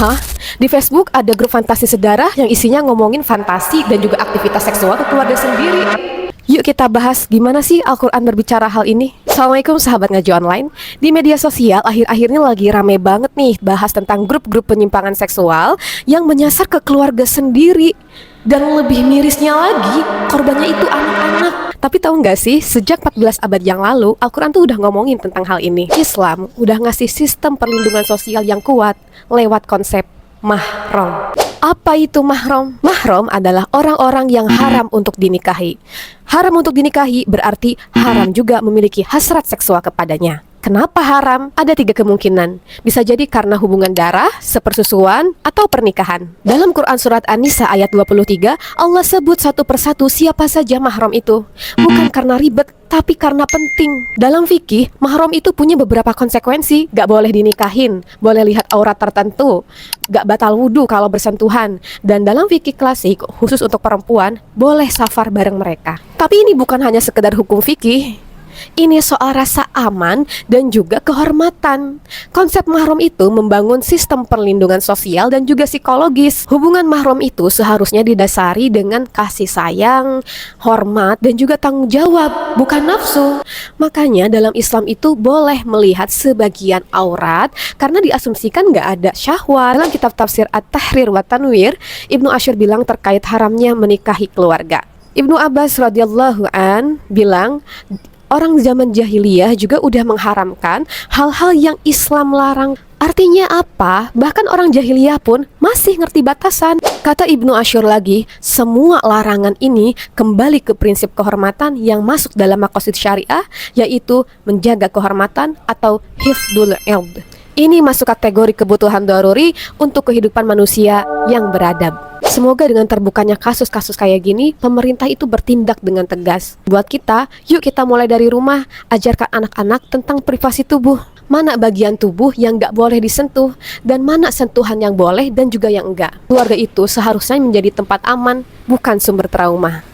Hah? Di Facebook ada grup fantasi sedarah yang isinya ngomongin fantasi dan juga aktivitas seksual ke keluarga sendiri. Yuk kita bahas gimana sih Al-Quran berbicara hal ini. Assalamualaikum sahabat ngaji online. Di media sosial akhir-akhir ini lagi rame banget nih bahas tentang grup-grup penyimpangan seksual yang menyasar ke keluarga sendiri. Dan lebih mirisnya lagi, korbannya itu anak-anak. Tapi tahu nggak sih, sejak 14 abad yang lalu, Al-Quran tuh udah ngomongin tentang hal ini. Islam udah ngasih sistem perlindungan sosial yang kuat lewat konsep mahram. Apa itu mahram? Mahram adalah orang-orang yang haram untuk dinikahi. Haram untuk dinikahi berarti haram juga memiliki hasrat seksual kepadanya. Kenapa haram? Ada 3 kemungkinan. Bisa jadi karena hubungan darah, sepersusuan, atau pernikahan. Dalam Quran Surat An-Nisa ayat 23, Allah sebut satu persatu siapa saja mahram itu. Bukan karena ribet, tapi karena penting. Dalam fikih, mahram itu punya beberapa konsekuensi. Gak boleh dinikahin, boleh lihat aurat tertentu, gak batal wudhu kalau bersentuhan. Dan dalam fikih klasik, khusus untuk perempuan, boleh safar bareng mereka. Tapi ini bukan hanya sekedar hukum fikih. Ini soal rasa aman dan juga kehormatan. Konsep mahram itu membangun sistem perlindungan sosial dan juga psikologis. Hubungan mahram itu seharusnya didasari dengan kasih sayang, hormat, dan juga tanggung jawab, bukan nafsu. Makanya dalam Islam itu boleh melihat sebagian aurat karena diasumsikan gak ada syahwat. Dalam kitab tafsir At-Tahrir wa Tanwir, Ibnu Asyir bilang terkait haramnya menikahi keluarga. Ibnu Abbas radhiyallahu an bilang, orang zaman jahiliyah juga udah mengharamkan hal-hal yang Islam larang. Artinya apa? Bahkan orang jahiliyah pun masih ngerti batasan. Kata Ibnu Asyir lagi, semua larangan ini kembali ke prinsip kehormatan yang masuk dalam maqasid syariah, yaitu menjaga kehormatan atau hifdul ild. Ini masuk kategori kebutuhan daruri untuk kehidupan manusia yang beradab. Semoga dengan terbukanya kasus-kasus kayak gini, pemerintah itu bertindak dengan tegas. Buat kita, yuk kita mulai dari rumah, ajarkan anak-anak tentang privasi tubuh. Mana bagian tubuh yang gak boleh disentuh, dan mana sentuhan yang boleh dan juga yang enggak. Keluarga itu seharusnya menjadi tempat aman, bukan sumber trauma.